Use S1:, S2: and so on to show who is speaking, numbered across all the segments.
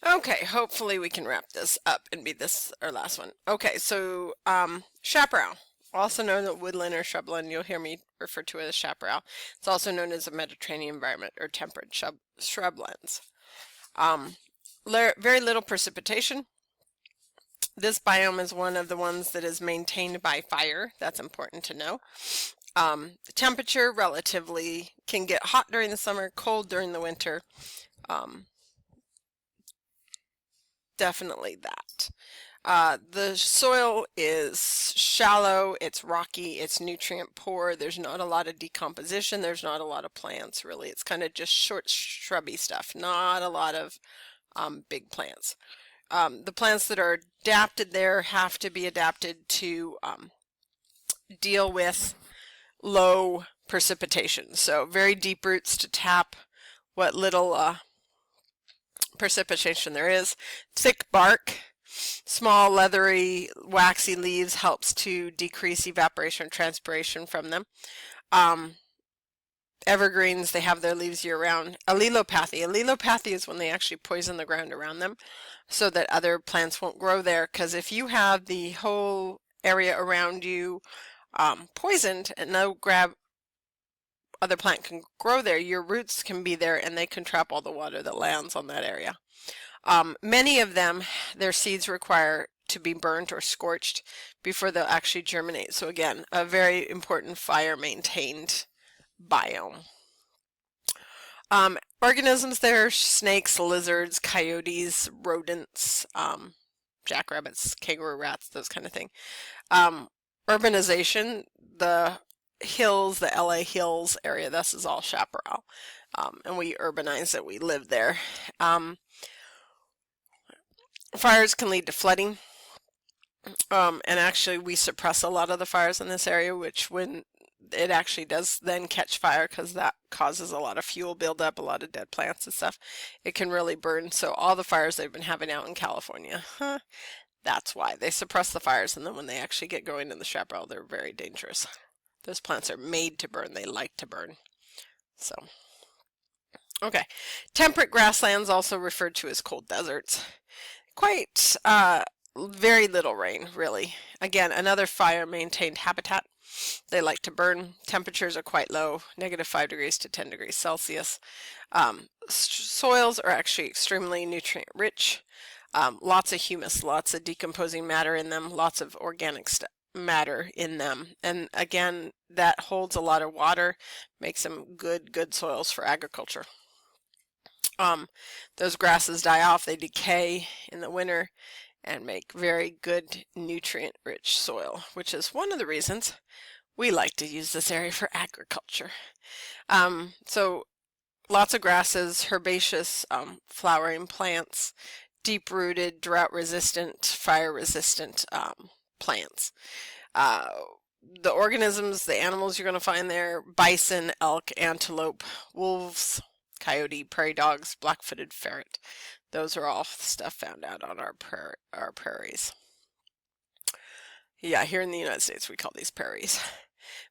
S1: Okay, hopefully we can wrap this up and be this our last one. Okay, so chaparral, also known as woodland or shrubland, you'll hear me refer to it as chaparral. It's also known as a Mediterranean environment or temperate shrublands. Um, very little precipitation. This biome is one of the ones that is maintained by fire. That's important to know. The temperature relatively can get hot during the summer, cold during the winter. Um, Definitely that. The soil is shallow, it's rocky, it's nutrient poor, there's not a lot of decomposition, there's not a lot of plants really. It's kind of just short shrubby stuff, not a lot of big plants. The plants that are adapted there have to be adapted to deal with low precipitation. So very deep roots to tap what little precipitation there is. Thick bark, small leathery waxy leaves helps to decrease evaporation and transpiration from them. Um, Evergreens, they have their leaves year round. Allelopathy. Allelopathy is when they actually poison the ground around them so that other plants won't grow there. Because if you have the whole area around you poisoned and no other plant can grow there, your roots can be there and they can trap all the water that lands on that area. Many of them, their seeds require to be burnt or scorched before they'll actually germinate. So again, a very important fire maintained biome. Organisms there, snakes, lizards, coyotes, rodents, jackrabbits, kangaroo rats, those kind of thing. Urbanization, the hills, the LA Hills area, this is all chaparral. And we urbanize it, we live there. Fires can lead to flooding. And actually we suppress a lot of the fires in this area, which when it actually does then catch fire, because that causes a lot of fuel buildup, a lot of dead plants and stuff, it can really burn. So all the fires they've been having out in California, that's why they suppress the fires, and then when they actually get going in the chaparral, they're very dangerous. Those plants are made to burn, they like to burn. So, okay. Temperate grasslands, also referred to as cold deserts. Quite very little rain, really. Again, another fire maintained habitat. They like to burn. Temperatures are quite low, -5 degrees to 10 degrees Celsius. Soils are actually extremely nutrient rich. Lots of humus, lots of decomposing matter in them, lots of organic matter in them. And again, that holds a lot of water, makes them good soils for agriculture. Those grasses die off, they decay in the winter and make very good nutrient rich soil, which is one of the reasons we like to use this area for agriculture. So lots of grasses, herbaceous flowering plants, deep-rooted, drought-resistant, fire-resistant plants. The organisms, the animals you're going to find there, bison, elk, antelope, wolves, coyote, prairie dogs, black-footed ferret. Those are all stuff found out on our prairies. Yeah, here in the United States we call these prairies.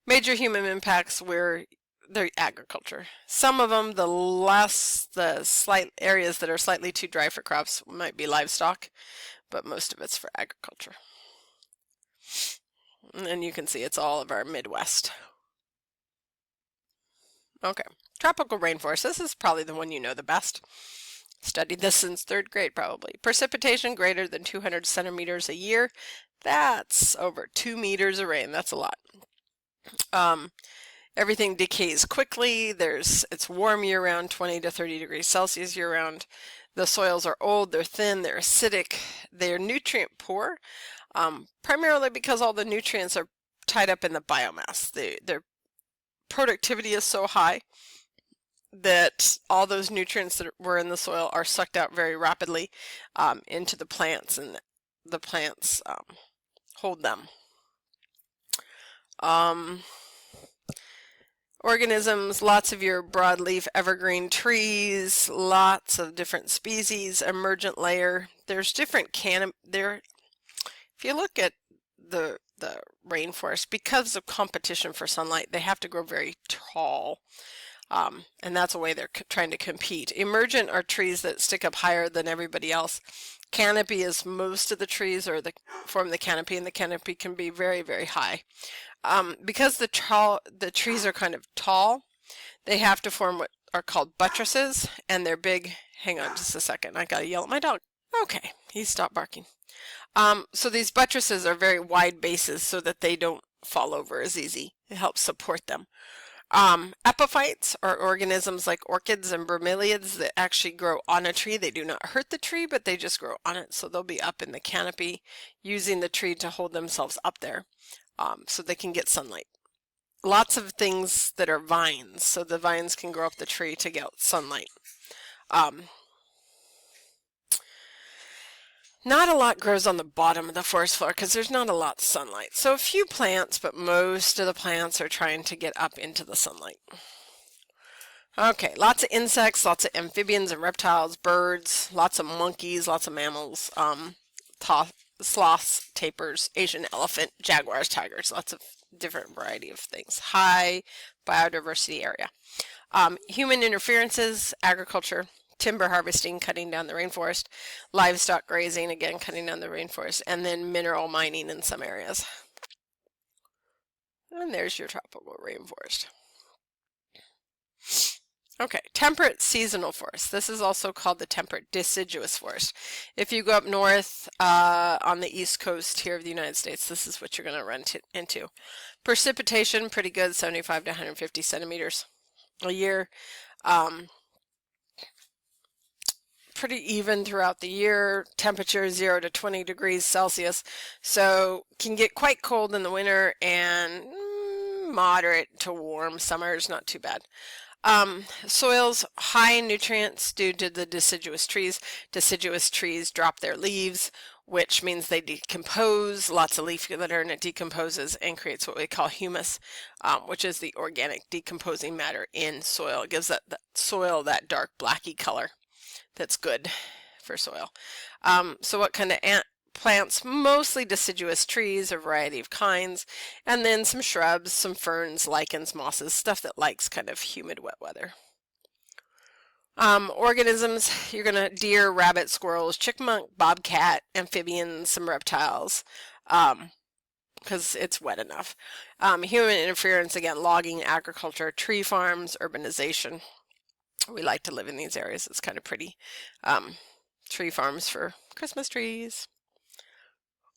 S1: Major human impacts where they're agriculture. Some of them, the slight areas that are slightly too dry for crops might be livestock, but most of it's for agriculture. And you can see it's all of our Midwest. Okay, tropical rainforest. This is probably the one you know the best. Studied this since 3rd grade probably. Precipitation greater than 200 centimeters a year. That's over 2 meters of rain. That's a lot. Everything decays quickly. It's warm year round, 20 to 30 degrees Celsius year round. The soils are old, they're thin, they're acidic, they're nutrient poor, primarily because all the nutrients are tied up in the biomass. Their productivity is so high that all those nutrients that were in the soil are sucked out very rapidly into the plants, and the plants hold them. Organisms, lots of your broadleaf evergreen trees, lots of different species, emergent layer. There's different if you look at the rainforest, because of competition for sunlight, they have to grow very tall. And that's a way they're trying to compete. Emergent are trees that stick up higher than everybody else. Canopy is most of the trees or form the canopy, and the canopy can be very, very high. Because the trees are kind of tall, they have to form what are called buttresses, and they're big. Hang on just a second. I gotta yell at my dog. Okay, he stopped barking. So these buttresses are very wide bases so that they don't fall over as easy. It helps support them. Epiphytes are organisms like orchids and bromeliads that actually grow on a tree. They do not hurt the tree, but they just grow on it. So they'll be up in the canopy using the tree to hold themselves up there so they can get sunlight. Lots of things that are vines, so the vines can grow up the tree to get sunlight. Not a lot grows on the bottom of the forest floor because there's not a lot of sunlight. So a few plants, but most of the plants are trying to get up into the sunlight. Okay, lots of insects, lots of amphibians and reptiles, birds, lots of monkeys, lots of mammals, sloths, tapirs, Asian elephant, jaguars, tigers, lots of different variety of things. High biodiversity area. Human interferences, agriculture, timber harvesting, cutting down the rainforest, livestock grazing, again cutting down the rainforest, and then mineral mining in some areas. And there's your tropical rainforest. Okay, temperate seasonal forest. This is also called the temperate deciduous forest. If you go up north on the east coast here of the United States, this is what you're going to run into. Precipitation, pretty good, 75 to 150 centimeters a year. Pretty even throughout the year. Temperature 0 to 20 degrees Celsius, so can get quite cold in the winter and moderate to warm summers, not too bad. Soils high in nutrients due to the deciduous trees. Deciduous trees drop their leaves, which means they decompose. Lots of leaf litter, and it decomposes and creates what we call humus, which is the organic decomposing matter in soil. It gives that soil that dark blacky color. That's good for soil. So what kind of plants? Mostly deciduous trees, a variety of kinds, and then some shrubs, some ferns, lichens, mosses, stuff that likes kind of humid, wet weather. Organisms, you're going to deer, rabbit, squirrels, chipmunk, bobcat, amphibians, some reptiles, because it's wet enough. Human interference, again, logging, agriculture, tree farms, urbanization. We like to live in these areas. It's kind of pretty. Tree farms for Christmas trees.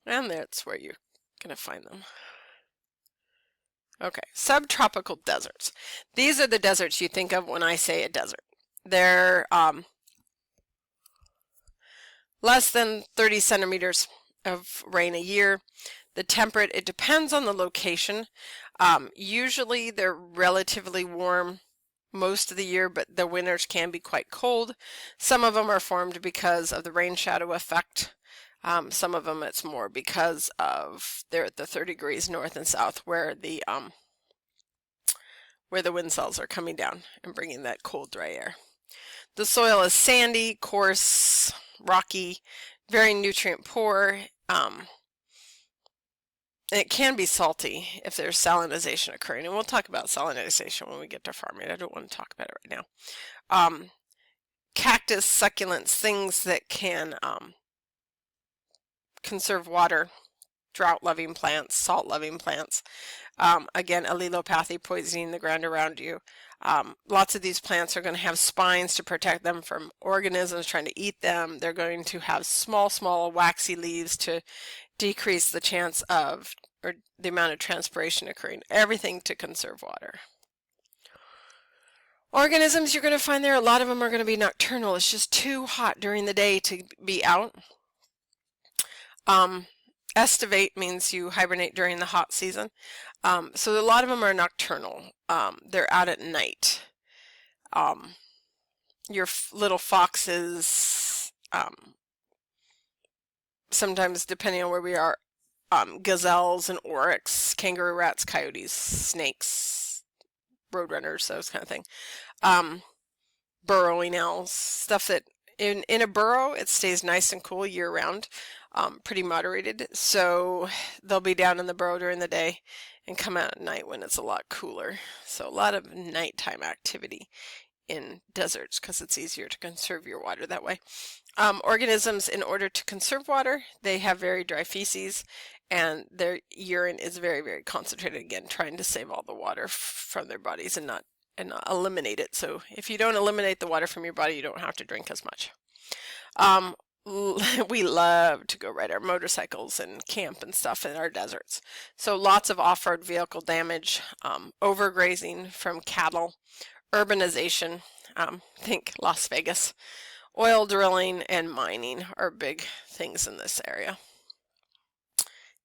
S1: And that's where you're going to find them. Okay, subtropical deserts. These are the deserts you think of when I say a desert. They're less than 30 centimeters of rain a year. The temperate, it depends on the location. Usually they're relatively warm most of the year, but the winters can be quite cold. Some of them are formed because of the rain shadow effect. Some of them it's more because of they're at the 30 degrees north and south where the wind cells are coming down and bringing that cold, dry air. The soil is sandy, coarse, rocky, very nutrient poor. It can be salty if there's salinization occurring, and we'll talk about salinization when we get to farming. I don't want to talk about it right now. Cactus, succulents, things that can conserve water, drought-loving plants, salt-loving plants. Again, allelopathy, poisoning the ground around you. Lots of these plants are going to have spines to protect them from organisms trying to eat them. They're going to have small, waxy leaves to decrease the chance of, or the amount of transpiration occurring. Everything to conserve water. Organisms you're going to find there, a lot of them are going to be nocturnal. It's just too hot during the day to be out. Estivate means you hibernate during the hot season. So a lot of them are nocturnal. They're out at night. Your little foxes, sometimes depending on where we are, gazelles and oryx, kangaroo rats, coyotes, snakes, roadrunners, those kind of thing. Burrowing owls, stuff that in a burrow it stays nice and cool year round. Pretty moderated, so they'll be down in the burrow during the day, and come out at night when it's a lot cooler. So a lot of nighttime activity in deserts because it's easier to conserve your water that way. Organisms, in order to conserve water, they have very dry feces, and their urine is very, very concentrated, again, trying to save all the water from their bodies and not eliminate it. So if you don't eliminate the water from your body, you don't have to drink as much. We love to go ride our motorcycles and camp and stuff in our deserts. So lots of off-road vehicle damage, overgrazing from cattle, urbanization, think Las Vegas, oil drilling and mining are big things in this area.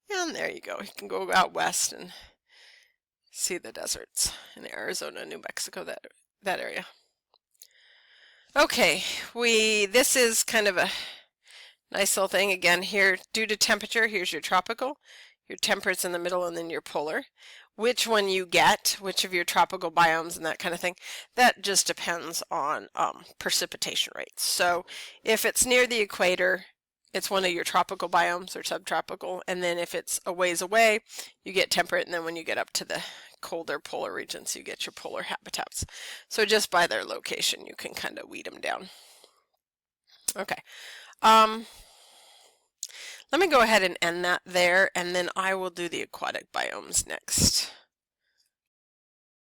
S1: And there you go. You can go out west and see the deserts in Arizona, New Mexico, that area. Okay, this is kind of a nice little thing. Again, here, due to temperature, here's your tropical, your temperate's in the middle, and then your polar. Which one you get, which of your tropical biomes and that kind of thing, that just depends on precipitation rates. So if it's near the equator, it's one of your tropical biomes or subtropical, and then if it's a ways away, you get temperate, and then when you get up to the colder polar regions, you get your polar habitats. So just by their location, you can kind of weed them down. Okay. Let me go ahead and end that there, and then I will do the aquatic biomes next.